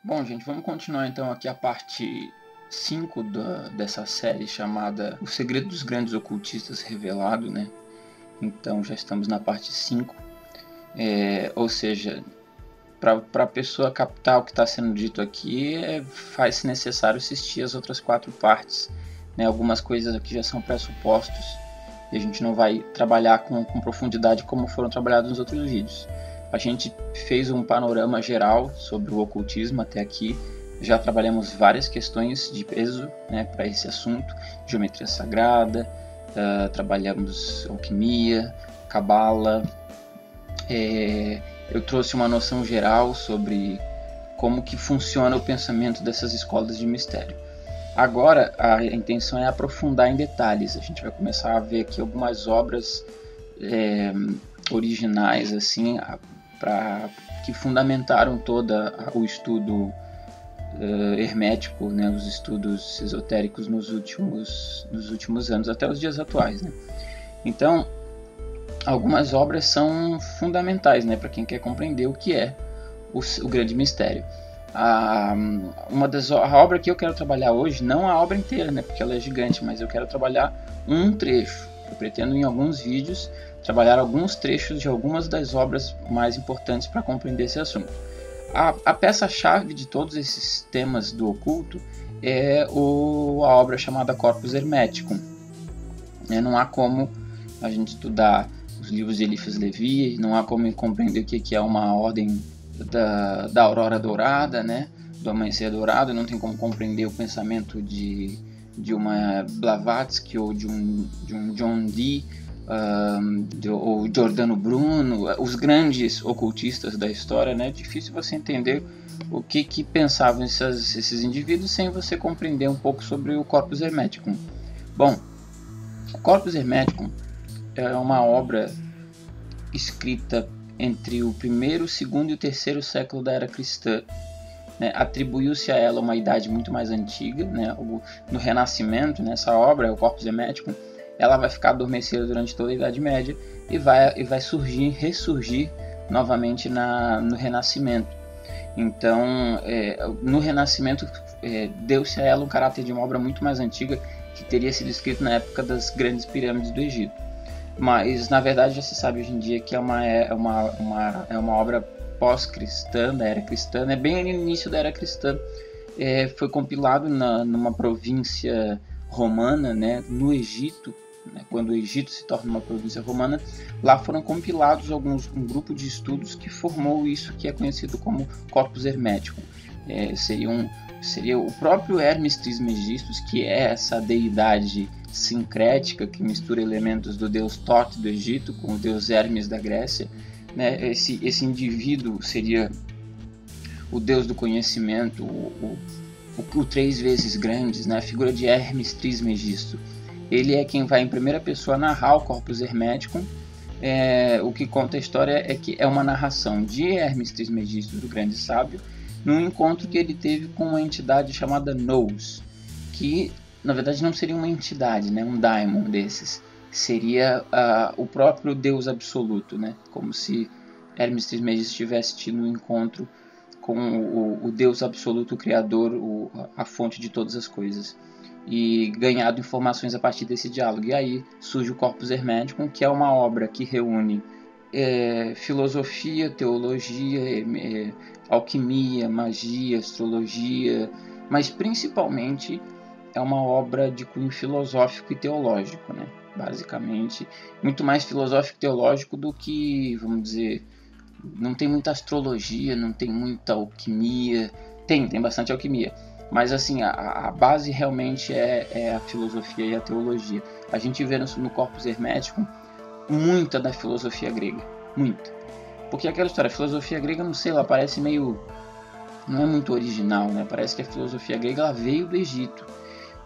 Bom, gente, vamos continuar então aqui a parte 5 dessa série chamada O Segredo dos Grandes Ocultistas Revelado, né? Então já estamos na parte 5, ou seja, para a pessoa captar o que está sendo dito aqui, faz-se necessário assistir as outras 4 partes, né? Algumas coisas aqui já são pressupostos e a gente não vai trabalhar com profundidade como foram trabalhados nos outros vídeos. A gente fez um panorama geral sobre o ocultismo até aqui. Já trabalhamos várias questões de peso, né, para esse assunto, geometria sagrada, trabalhamos alquimia, cabala. Eu trouxe uma noção geral sobre como que funciona o pensamento dessas escolas de mistério. Agora a intenção é aprofundar em detalhes. A gente vai começar a ver aqui algumas obras originais assim, que fundamentaram todo o estudo hermético, né, os estudos esotéricos nos últimos anos, até os dias atuais, né? Então, algumas obras são fundamentais, né, para quem quer compreender o que é o grande mistério. A obra que eu quero trabalhar hoje, não a obra inteira, né, porque ela é gigante, mas eu quero trabalhar um trecho. Eu pretendo em alguns vídeos trabalhar alguns trechos de algumas das obras mais importantes para compreender esse assunto. A peça-chave de todos esses temas do oculto é a obra chamada Corpus Hermeticum. Não há como a gente estudar os livros de Eliphas Levi, não há como compreender o que é uma ordem da aurora dourada, né, do amanhecer dourado, não tem como compreender o pensamento de uma Blavatsky ou de um John Dee, ou Giordano Bruno, os grandes ocultistas da história, né? É difícil você entender o que pensavam esses indivíduos sem você compreender um pouco sobre o Corpus Hermeticum. Bom, o Corpus Hermeticum é uma obra escrita entre o primeiro, segundo e o terceiro século da era cristã. Né? Atribuiu-se a ela uma idade muito mais antiga, né? No Renascimento, nessa obra, o Corpus Hermeticum, ela vai ficar adormecida durante toda a Idade Média e vai ressurgir novamente no Renascimento. Então, no Renascimento, deu-se a ela um caráter de uma obra muito mais antiga, que teria sido escrita na época das grandes pirâmides do Egito. Mas, na verdade, já se sabe hoje em dia que é uma obra pós-cristã, da era cristã, bem no início da era cristã. Foi compilado numa província romana, né, no Egito, né, quando o Egito se torna uma província romana. Lá foram compilados um grupo de estudos que formou isso que é conhecido como Corpus Hermeticum. Seria o próprio Hermes Trismegistus, que é essa deidade sincrética que mistura elementos do deus Thoth do Egito com o deus Hermes da Grécia. Né? Esse indivíduo seria o deus do conhecimento, o 3 vezes grandes, né? A figura de Hermes Trismegisto. Ele é quem vai em primeira pessoa narrar o Corpus Hermeticum. O que conta a história é que é uma narração de Hermes Trismegisto, do grande sábio, num encontro que ele teve com uma entidade chamada Nous, que na verdade não seria uma entidade, né? Um daimon desses. Seria o próprio Deus absoluto, né? Como se Hermes Trismegisto tivesse tido um encontro com o Deus absoluto, o Criador, a fonte de todas as coisas, e ganhado informações a partir desse diálogo. E aí surge o Corpus Hermeticum, que é uma obra que reúne filosofia, teologia, alquimia, magia, astrologia, mas principalmente é uma obra de cunho filosófico e teológico, né? Basicamente, muito mais filosófico e teológico do que, vamos dizer, não tem muita astrologia, não tem muita alquimia, tem bastante alquimia, mas assim, a base realmente é a filosofia e a teologia. A gente vê no Corpus Hermeticum muita da filosofia grega, muita, porque aquela história, a filosofia grega, não sei, ela parece meio, não é muito original, né? Parece que a filosofia grega ela veio do Egito,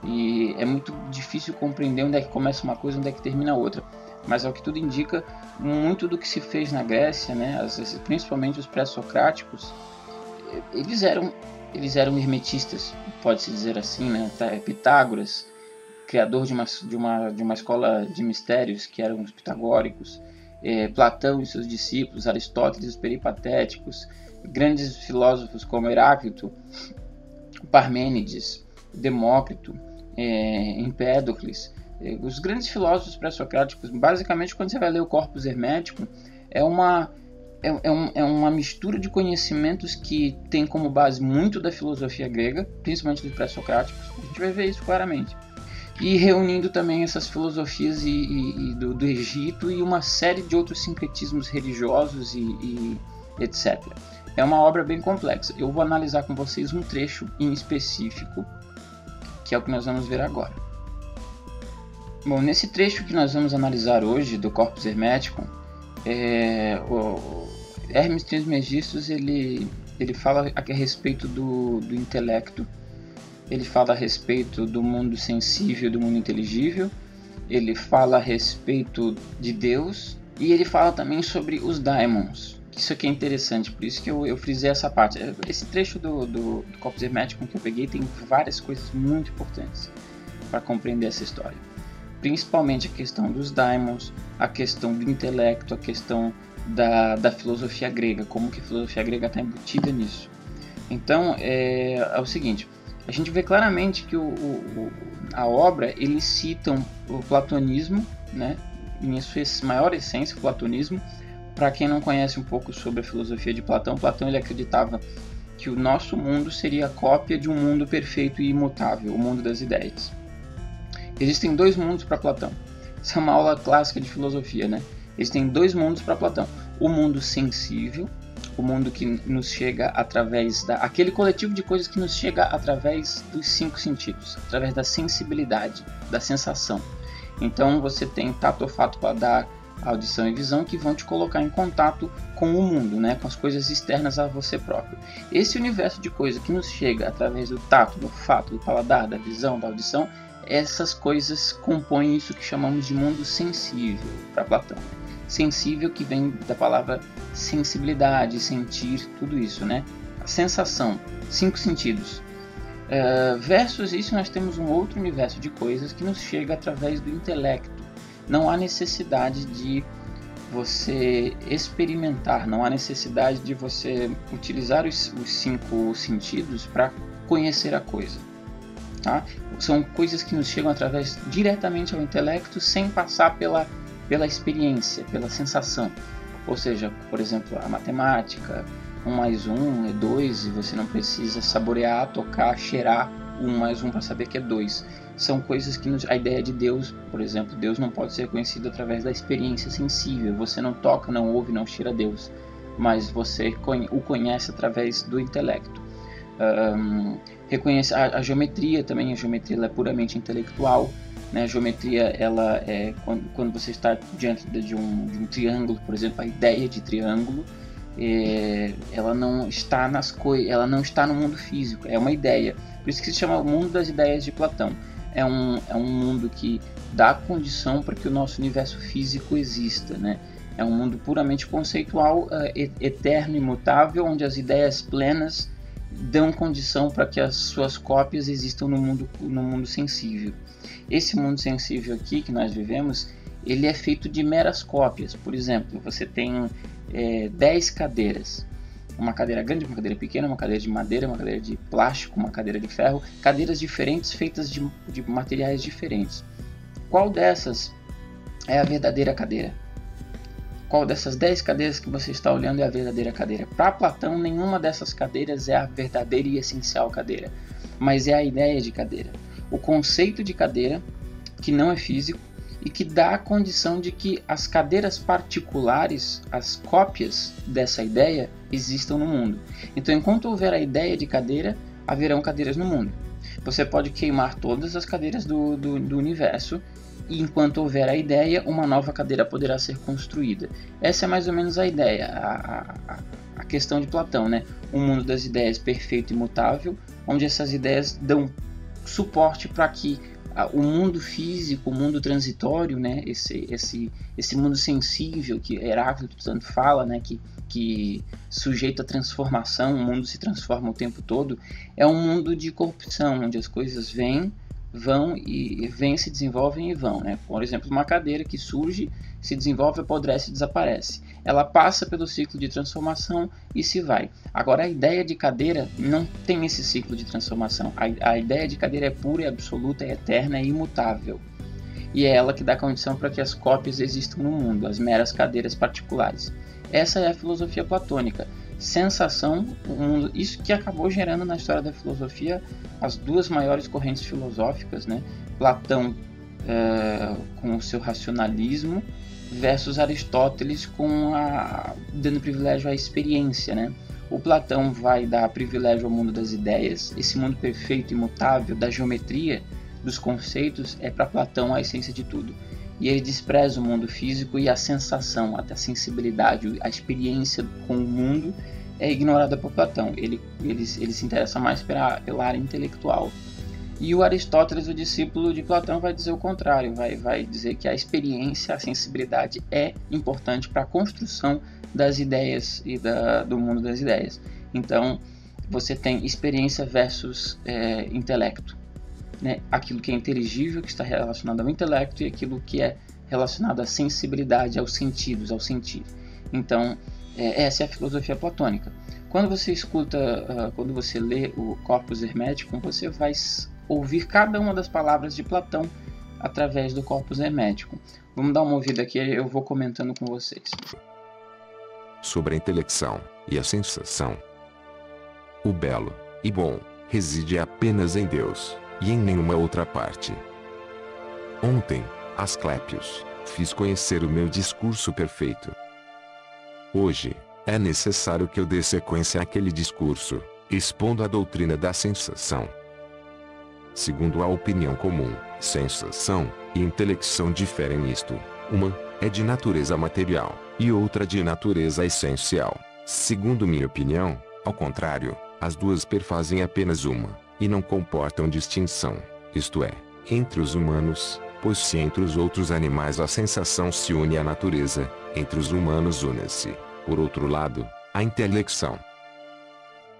e é muito difícil compreender onde é que começa uma coisa e onde é que termina a outra. Mas ao que tudo indica, muito do que se fez na Grécia, né, principalmente os pré-socráticos, eles eram hermetistas, pode-se dizer assim, né? Pitágoras, criador de uma escola de mistérios, que eram os pitagóricos, Platão e seus discípulos, Aristóteles, os peripatéticos, grandes filósofos como Heráclito, Parmênides, Demócrito, Empédocles, os grandes filósofos pré-socráticos. Basicamente, quando você vai ler o Corpus Hermético, é uma mistura de conhecimentos que tem como base muito da filosofia grega, principalmente dos pré-socráticos. A gente vai ver isso claramente. E reunindo também essas filosofias do Egito e uma série de outros sincretismos religiosos e etc. É uma obra bem complexa. Eu vou analisar com vocês um trecho em específico, que é o que nós vamos ver agora. Bom, nesse trecho que nós vamos analisar hoje do Corpus Hermético, o Hermes Trismegistus ele fala a respeito do intelecto, ele fala a respeito do mundo sensível, do mundo inteligível, ele fala a respeito de Deus e ele fala também sobre os daimons. Isso aqui é interessante, por isso que eu frisei essa parte. Esse trecho do Corpus Hermético que eu peguei tem várias coisas muito importantes para compreender essa história. Principalmente a questão dos daimons, a questão do intelecto, a questão da filosofia grega, como que a filosofia grega está embutida nisso. Então, é o seguinte, a gente vê claramente que a obra, eles citam o platonismo, né, em sua maior essência, o platonismo. Para quem não conhece um pouco sobre a filosofia de Platão, Platão ele acreditava que o nosso mundo seria a cópia de um mundo perfeito e imutável, o mundo das ideias. Existem dois mundos para Platão. Essa é uma aula clássica de filosofia, né? Existem dois mundos para Platão. O mundo sensível, o mundo que nos chega através aquele coletivo de coisas que nos chega através dos 5 sentidos, através da sensibilidade, da sensação. Então você tem tato, olfato, paladar, audição e visão que vão te colocar em contato com o mundo, né? Com as coisas externas a você próprio. Esse universo de coisas que nos chega através do tato, do olfato, do paladar, da visão, da audição, essas coisas compõem isso que chamamos de mundo sensível para Platão. Sensível que vem da palavra sensibilidade, sentir, tudo isso, né? A sensação, 5 sentidos. Versus isso nós temos um outro universo de coisas que nos chega através do intelecto. Não há necessidade de você experimentar, não há necessidade de você utilizar os 5 sentidos para conhecer a coisa. Tá? São coisas que nos chegam diretamente ao intelecto sem passar pela experiência, pela sensação. Ou seja, por exemplo, a matemática, 1 mais 1 é 2 e você não precisa saborear, tocar, cheirar 1 mais 1 para saber que é 2. São coisas que a ideia de Deus, por exemplo, Deus não pode ser conhecido através da experiência sensível. Você não toca, não ouve, não cheira Deus, mas você o conhece através do intelecto. Reconhece a geometria também. A geometria ela é puramente intelectual, né? A geometria ela é quando você está diante de um triângulo, por exemplo, a ideia de triângulo, ela não está ela não está no mundo físico, é uma ideia. Por isso que se chama o mundo das ideias de Platão. É um mundo que dá condição para que o nosso universo físico exista, né? É um mundo puramente conceitual, eterno, imutável, onde as ideias plenas dão condição para que as suas cópias existam no mundo sensível. Esse mundo sensível aqui que nós vivemos, ele é feito de meras cópias. Por exemplo, você tem 10 cadeiras. Uma cadeira grande, uma cadeira pequena, uma cadeira de madeira, uma cadeira de plástico, uma cadeira de ferro, cadeiras diferentes feitas de materiais diferentes. Qual dessas é a verdadeira cadeira? Qual dessas 10 cadeiras que você está olhando é a verdadeira cadeira? Para Platão, nenhuma dessas cadeiras é a verdadeira e essencial cadeira, mas é a ideia de cadeira. O conceito de cadeira, que não é físico, e que dá a condição de que as cadeiras particulares, as cópias dessa ideia, existam no mundo. Então, enquanto houver a ideia de cadeira, haverão cadeiras no mundo. Você pode queimar todas as cadeiras do universo, e enquanto houver a ideia, uma nova cadeira poderá ser construída. Essa é mais ou menos a ideia, a questão de Platão, né? Um mundo das ideias perfeito e imutável, onde essas ideias dão suporte para que o mundo físico, o mundo transitório, né, esse mundo sensível que Heráclito tanto fala, né, que sujeito à transformação, o mundo se transforma o tempo todo, é um mundo de corrupção, onde as coisas vêm, se desenvolvem e vão, né? Por exemplo, uma cadeira que surge se desenvolve, apodrece e desaparece. Ela passa pelo ciclo de transformação e se vai. Agora, a ideia de cadeira não tem esse ciclo de transformação. A ideia de cadeira é pura, é absoluta, é eterna, é imutável. E é ela que dá condição para que as cópias existam no mundo, as meras cadeiras particulares. Essa é a filosofia platônica. Sensação, isso que acabou gerando na história da filosofia as duas maiores correntes filosóficas, né? Platão com o seu racionalismo versus Aristóteles dando privilégio à experiência, né? O Platão vai dar privilégio ao mundo das ideias, esse mundo perfeito, imutável, da geometria, dos conceitos, é para Platão a essência de tudo. E ele despreza o mundo físico e a sensação, até a sensibilidade, a experiência com o mundo é ignorada por Platão. Ele se interessa mais pela área intelectual. E o Aristóteles, o discípulo de Platão, vai dizer o contrário, vai dizer que a experiência, a sensibilidade é importante para a construção das ideias e do mundo das ideias. Então, você tem experiência versus intelecto, né? Aquilo que é inteligível, que está relacionado ao intelecto, e aquilo que é relacionado à sensibilidade, aos sentidos, ao sentir. Então, essa é a filosofia platônica. Quando você quando você lê o Corpus Hermeticum, você vai ouvir cada uma das palavras de Platão através do Corpus Hermeticum. Vamos dar uma ouvida aqui, eu vou comentando com vocês. Sobre a intelecção e a sensação. O belo e bom reside apenas em Deus, e em nenhuma outra parte. Ontem, Asclépios, fiz conhecer o meu discurso perfeito. Hoje, é necessário que eu dê sequência àquele discurso, expondo a doutrina da sensação. Segundo a opinião comum, sensação e intelecção diferem nisto: uma é de natureza material, e outra de natureza essencial. Segundo minha opinião, ao contrário, as duas perfazem apenas uma, e não comportam distinção, isto é, entre os humanos, pois se entre os outros animais a sensação se une à natureza, entre os humanos une-se, por outro lado, a intelecção.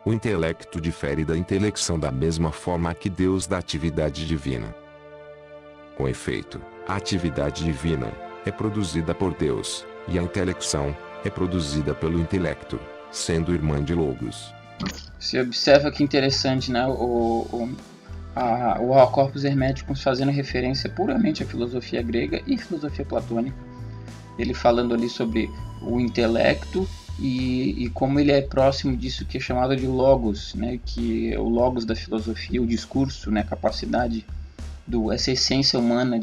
O intelecto difere da intelecção da mesma forma que Deus da atividade divina. Com efeito, a atividade divina é produzida por Deus, e a intelecção é produzida pelo intelecto, sendo irmã de Logos. Você observa que interessante, né? O Corpus Hermeticum fazendo referência puramente à filosofia grega e filosofia platônica. Ele falando ali sobre o intelecto e como ele é próximo disso que é chamado de logos, né? Que é o logos da filosofia, o discurso, né? A capacidade essa essência humana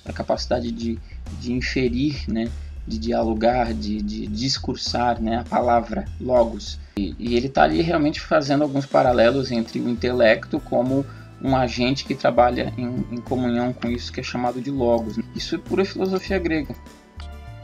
a capacidade de inferir, né? De dialogar, de discursar, né? A palavra, logos. E ele está ali realmente fazendo alguns paralelos entre o intelecto como um agente que trabalha em comunhão com isso que é chamado de logos. Isso é pura filosofia grega.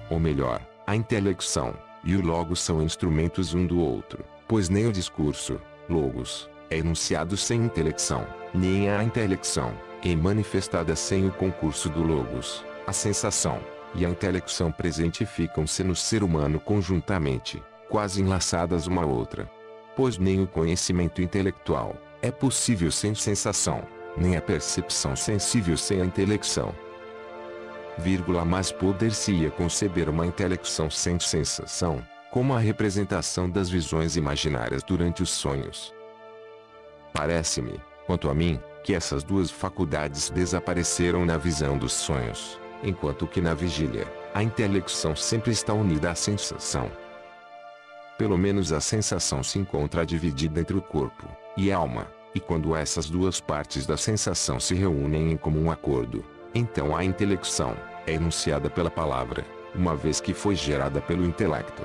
Ou melhor, a intelecção e o logos são instrumentos um do outro, pois nem o discurso, logos, é enunciado sem intelecção, nem a intelecção é manifestada sem o concurso do logos. A sensação e a intelecção presentificam-se no ser humano conjuntamente, quase enlaçadas uma à outra. Pois nem o conhecimento intelectual é possível sem sensação, nem a percepção sensível sem a intelecção. Mas poder-se-ia conceber uma intelecção sem sensação, como a representação das visões imaginárias durante os sonhos. Parece-me, quanto a mim, que essas duas faculdades desapareceram na visão dos sonhos, enquanto que na vigília, a intelecção sempre está unida à sensação. Pelo menos a sensação se encontra dividida entre o corpo e a alma, e quando essas duas partes da sensação se reúnem em comum acordo, então a intelecção é enunciada pela palavra, uma vez que foi gerada pelo intelecto.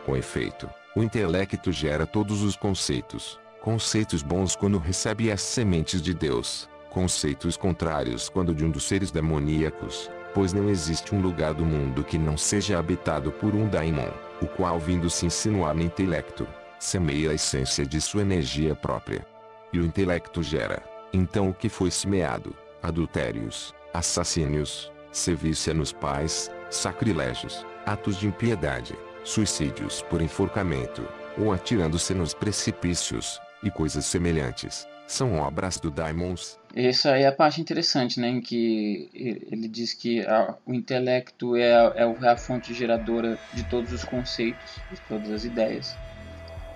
Com efeito, o intelecto gera todos os conceitos bons quando recebe as sementes de Deus, conceitos contrários quando de um dos seres demoníacos, pois não existe um lugar do mundo que não seja habitado por um daimon, o qual vindo se insinuar no intelecto, semeia a essência de sua energia própria. E o intelecto gera, então o que foi semeado: adultérios, assassínios, sevícia nos pais, sacrilégios, atos de impiedade, suicídios por enforcamento, ou atirando-se nos precipícios, e coisas semelhantes, são obras do daimons. Essa é a parte interessante, né, em que ele diz que o intelecto é a fonte geradora de todos os conceitos, de todas as ideias.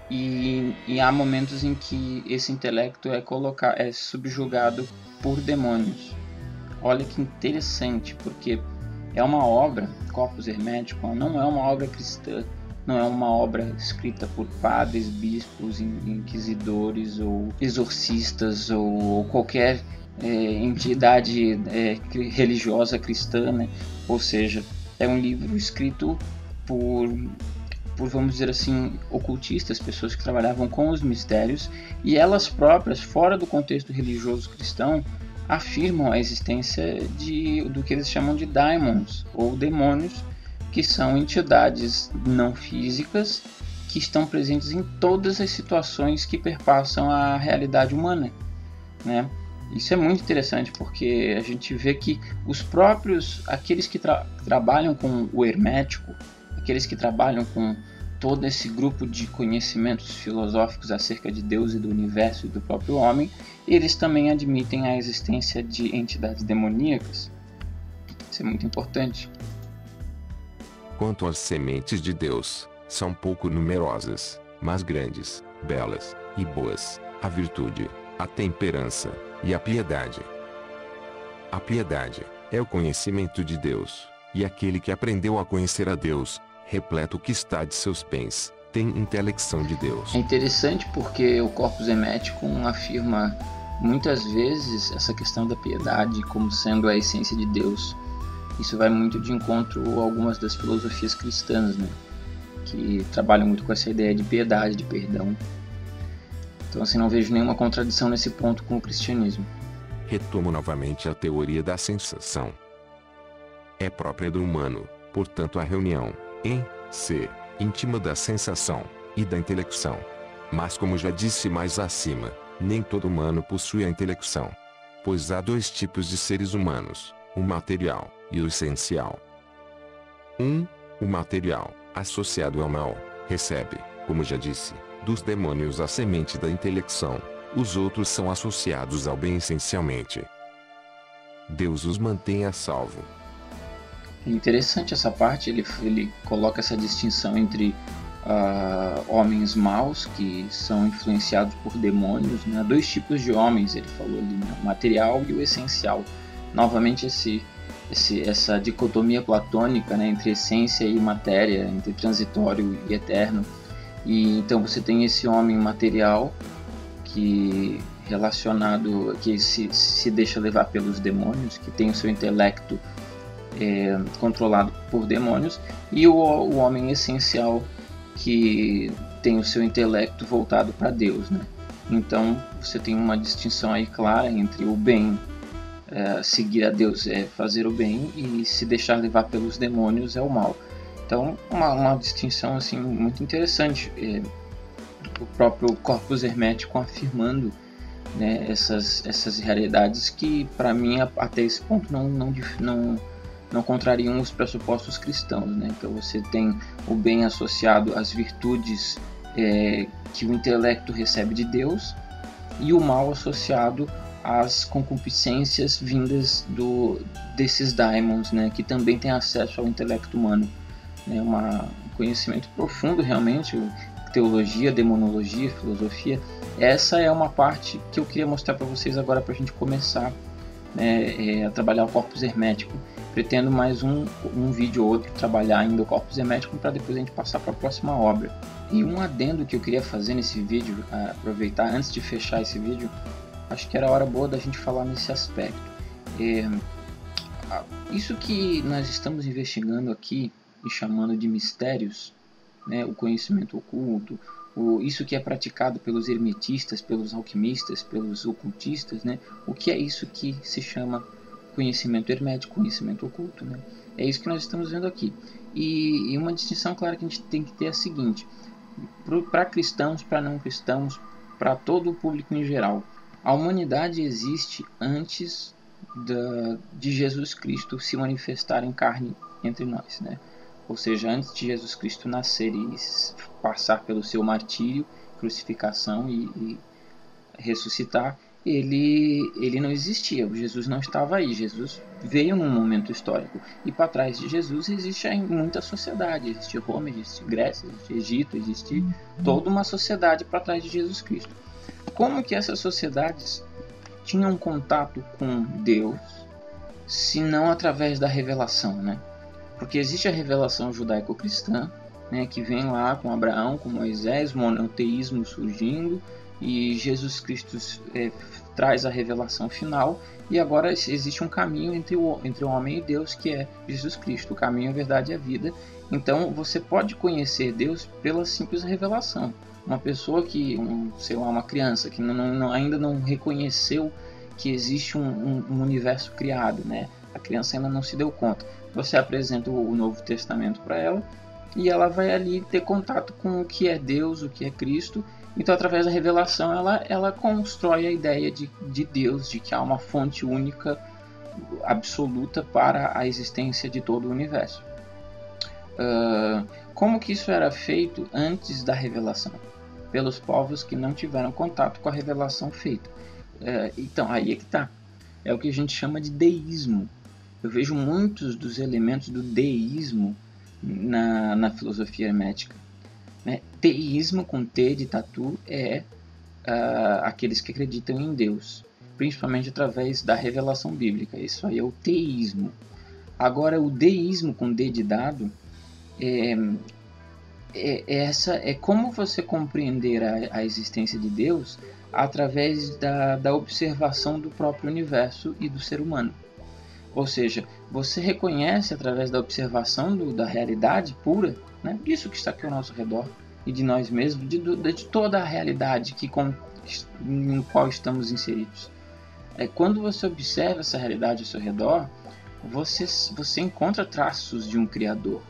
E há momentos em que esse intelecto é subjugado por demônios. Olha que interessante, porque é uma obra, Corpus Hermeticum, não é uma obra cristã, não é uma obra escrita por padres, bispos, inquisidores ou exorcistas ou qualquer entidade religiosa cristã, né? Ou seja, é um livro escrito por, vamos dizer assim, ocultistas, pessoas que trabalhavam com os mistérios, e elas próprias, fora do contexto religioso cristão, afirmam a existência do que eles chamam de daimons, ou demônios, que são entidades não físicas que estão presentes em todas as situações que perpassam a realidade humana, né? Isso é muito interessante, porque a gente vê que os próprios, aqueles que trabalham com o hermético, aqueles que trabalham com todo esse grupo de conhecimentos filosóficos acerca de Deus e do universo e do próprio homem, eles também admitem a existência de entidades demoníacas. Isso é muito importante. Quanto às sementes de Deus, são pouco numerosas, mas grandes, belas e boas: a virtude, a temperança e a piedade. A piedade é o conhecimento de Deus, e aquele que aprendeu a conhecer a Deus, repleto que está de seus bens, tem intelecção de Deus. É interessante porque o Corpus Hermeticum afirma muitas vezes essa questão da piedade como sendo a essência de Deus. Isso vai muito de encontro a algumas das filosofias cristãs, né? Que trabalham muito com essa ideia de piedade, de perdão. Então, assim, não vejo nenhuma contradição nesse ponto com o cristianismo. Retomo novamente a teoria da sensação. É própria do humano, portanto, a reunião em si íntima da sensação e da intelecção. Mas, como já disse mais acima, nem todo humano possui a intelecção. Pois há dois tipos de seres humanos: o material e o essencial. O material, associado ao mal, recebe, como já disse, dos demônios a semente da intelecção. Os outros são associados ao bem essencialmente. Deus os mantém a salvo. É interessante essa parte, ele coloca essa distinção entre homens maus, que são influenciados por demônios, né? Dois tipos de homens, ele falou ali, né? O material e o essencial. Novamente essa dicotomia platônica, né? Entre essência e matéria, entre transitório e eterno. E então você tem esse homem material que se deixa levar pelos demônios, que tem o seu intelecto controlado por demônios, e o homem essencial, que tem o seu intelecto voltado para Deus, né? Então você tem uma distinção aí clara entre o bem, seguir a Deus é fazer o bem, e se deixar levar pelos demônios é o mal. Então uma distinção assim muito interessante, o próprio Corpus Hermeticum afirmando, né, essas realidades que para mim até esse ponto não contrariam os pressupostos cristãos, né? Então você tem o bem associado às virtudes que o intelecto recebe de Deus, e o mal associado às concupiscências vindas desses daimons, né? Que também têm acesso ao intelecto humano, né? Um conhecimento profundo realmente, teologia, demonologia, filosofia. Essa é uma parte que eu queria mostrar para vocês agora, para a gente começar, né, a trabalhar o Corpus Hermeticum. Pretendo mais um vídeo ou outro trabalhar ainda o Corpus Hermeticum, para depois a gente passar para a próxima obra. E um adendo que eu queria fazer nesse vídeo, aproveitar antes de fechar esse vídeo, acho que era a hora boa da gente falar nesse aspecto. Isso que nós estamos investigando aqui e chamando de mistérios, né, o conhecimento oculto, isso que é praticado pelos hermetistas, pelos alquimistas, pelos ocultistas, né, o que é isso que se chama conhecimento hermético, conhecimento oculto, né? É isso que nós estamos vendo aqui. E uma distinção clara que a gente tem que ter é a seguinte: para cristãos, para não cristãos, para todo o público em geral, a humanidade existe antes de Jesus Cristo se manifestar em carne entre nós, né? Ou seja, antes de Jesus Cristo nascer e passar pelo seu martírio, crucificação e ressuscitar, ele não existia, o Jesus não estava aí, Jesus veio num momento histórico, e para trás de Jesus existe muita sociedade, existe Roma, existe Grécia, existe Egito, existe toda uma sociedade para trás de Jesus Cristo. Como que essas sociedades tinham contato com Deus, se não através da revelação, né? Porque existe a revelação judaico-cristã, né, que vem lá com Abraão, com Moisés, o monoteísmo surgindo, e Jesus Cristo traz a revelação final, e agora existe um caminho entre o homem e Deus, que é Jesus Cristo, o caminho, a verdade e a vida. Então você pode conhecer Deus pela simples revelação. Uma pessoa que, uma criança que ainda não reconheceu que existe um universo criado, né? A criança ainda não se deu conta. Você apresenta o Novo Testamento para ela, e ela vai ali ter contato com o que é Deus, o que é Cristo. Então, através da revelação, ela constrói a ideia de Deus, de que há uma fonte única, absoluta para a existência de todo o universo. Como que isso era feito antes da revelação? Pelos povos que não tiveram contato com a revelação feita. Então, aí é que está. É o que a gente chama de deísmo. Eu vejo muitos dos elementos do deísmo na filosofia hermética. Né? Teísmo, com T de tatu, é aqueles que acreditam em Deus, principalmente através da revelação bíblica. Isso aí é o teísmo. Agora, o deísmo, com D de dado, é como você compreender a existência de Deus através da observação do próprio universo e do ser humano. Ou seja, você reconhece através da observação da realidade pura, né, disso que está aqui ao nosso redor, e de nós mesmos, de toda a realidade em qual estamos inseridos. Quando você observa essa realidade ao seu redor, você encontra traços de um Criador.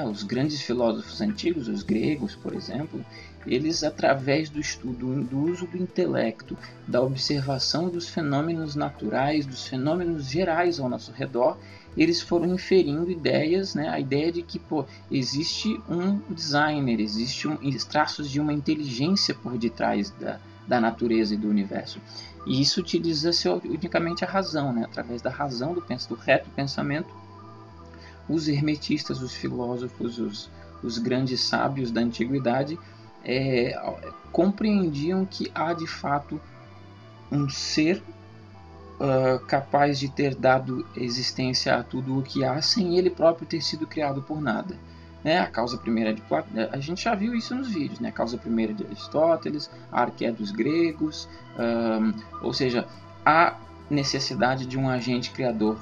Os grandes filósofos antigos, os gregos, por exemplo, eles, através do estudo, do uso do intelecto, da observação dos fenômenos naturais, dos fenômenos gerais ao nosso redor, eles foram inferindo ideias, né? A ideia de que existe um designer, existe traços de uma inteligência por detrás da natureza e do universo. E isso utiliza-se unicamente a razão, né? Através da razão, do reto pensamento. Os hermetistas, os filósofos, os grandes sábios da antiguidade compreendiam que há de fato um ser capaz de ter dado existência a tudo o que há sem ele próprio ter sido criado por nada. A causa primeira de Platão, a gente já viu isso nos vídeos, né? A causa primeira de Aristóteles, a arqué dos gregos, ou seja, há necessidade de um agente criador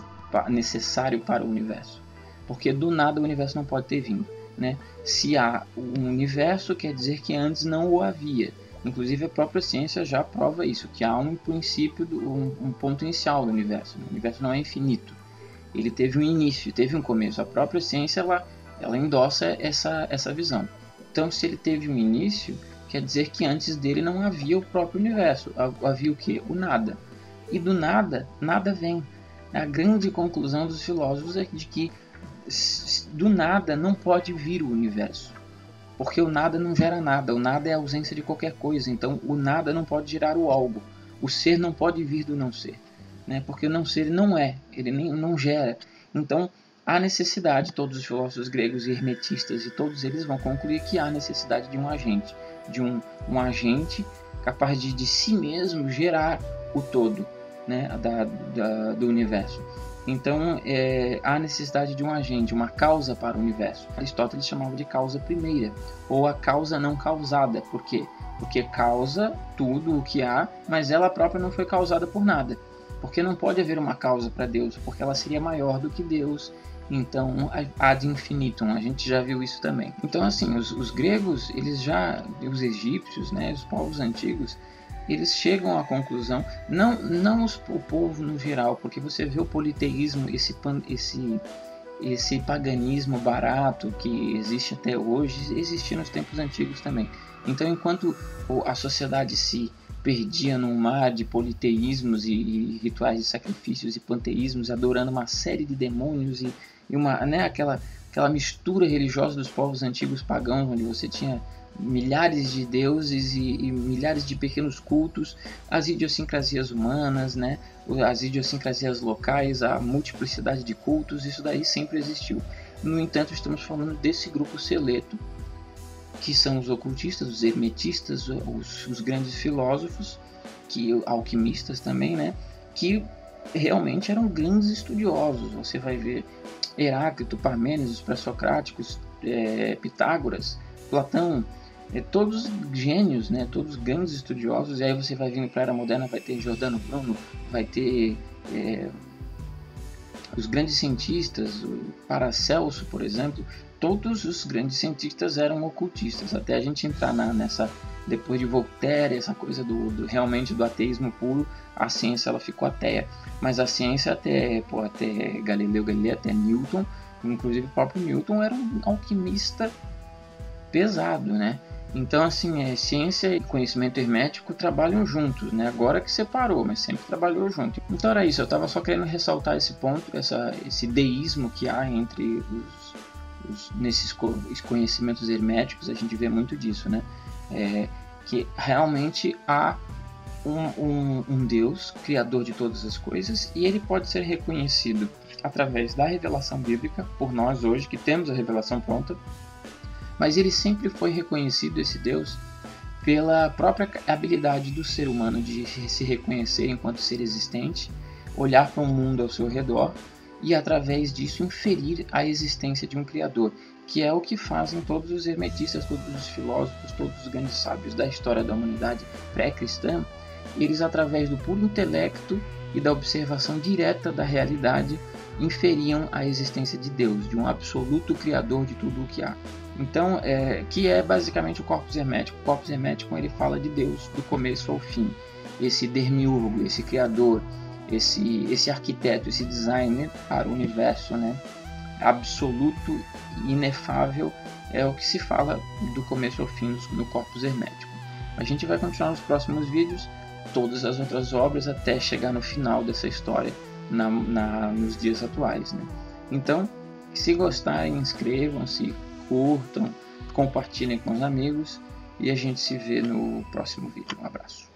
necessário para o universo. Porque do nada o universo não pode ter vindo. Né? Se há um universo, quer dizer que antes não o havia. Inclusive a própria ciência já prova isso, que há um princípio, um ponto inicial do universo. O universo não é infinito. Ele teve um início, teve um começo. A própria ciência ela endossa essa visão. Então, se ele teve um início, quer dizer que antes dele não havia o próprio universo. Havia o quê? O nada. E do nada, nada vem. A grande conclusão dos filósofos é de que do nada não pode vir o universo, porque o nada não gera nada, o nada é a ausência de qualquer coisa, então o nada não pode gerar o algo, o ser não pode vir do não ser, né? Porque o não ser não é, ele não gera, então há necessidade, todos os filósofos gregos e hermetistas, e todos eles vão concluir que há necessidade de um agente, de um agente capaz de si mesmo gerar o todo, né? do universo. Então, há necessidade de um agente, uma causa para o universo. Aristóteles chamava de causa primeira, ou a causa não causada. Por quê? Porque causa tudo o que há, mas ela própria não foi causada por nada. Porque não pode haver uma causa para Deus, porque ela seria maior do que Deus. Então, ad infinitum, a gente já viu isso também. Então, assim, os gregos, os egípcios, né, os povos antigos, eles chegam à conclusão, não o povo no geral, porque você vê o politeísmo, esse paganismo barato que existe até hoje, existia nos tempos antigos também. Então, enquanto a sociedade se perdia num mar de politeísmos e rituais de sacrifícios e panteísmos, adorando uma série de demônios e uma, né, aquela mistura religiosa dos povos antigos pagãos, onde você tinha milhares de deuses e milhares de pequenos cultos, as idiosincrasias humanas, né? As idiosincrasias locais, a multiplicidade de cultos, isso daí sempre existiu. No entanto, estamos falando desse grupo seleto, que são os ocultistas, os hermetistas, os grandes filósofos, alquimistas também, né? Que realmente eram grandes estudiosos. Você vai ver Heráclito, Parmênides, os pré-socráticos, Pitágoras, Platão, todos gênios, né? Todos grandes estudiosos. E aí você vai vindo para a Era Moderna, vai ter Giordano Bruno, vai ter os grandes cientistas, o Paracelso, por exemplo. Todos os grandes cientistas eram ocultistas, até a gente entrar nessa, depois de Voltaire, essa coisa realmente do ateísmo puro, a ciência ela ficou ateia, mas a ciência até Galileu Galilei, até Newton, inclusive o próprio Newton era um alquimista pesado, né? Então assim, ciência e conhecimento hermético trabalham juntos, né? Agora que separou, mas sempre trabalhou junto. Então era isso, eu estava só querendo ressaltar esse ponto, esse deísmo que há entre nesses conhecimentos herméticos. A gente vê muito disso, né? Que realmente há um Deus, criador de todas as coisas, e ele pode ser reconhecido através da revelação bíblica, por nós hoje, que temos a revelação pronta, mas ele sempre foi reconhecido, esse Deus, pela própria habilidade do ser humano de se reconhecer enquanto ser existente, olhar para o mundo ao seu redor, e através disso inferir a existência de um Criador, que é o que fazem todos os hermetistas, todos os filósofos, todos os grandes sábios da história da humanidade pré-cristã. Eles, através do puro intelecto e da observação direta da realidade, inferiam a existência de Deus, de um absoluto Criador de tudo o que há. Então, que é basicamente o corpus hermético. O corpus hermético, ele fala de Deus do começo ao fim, esse demiurgo, esse Criador, esse arquiteto, esse designer para o universo, né? Absoluto, inefável, é o que se fala do começo ao fim no corpus hermético. A gente vai continuar nos próximos vídeos todas as outras obras até chegar no final dessa história nos dias atuais, né? Então, se gostarem, inscrevam-se, curtam, compartilhem com os amigos e a gente se vê no próximo vídeo. Um abraço.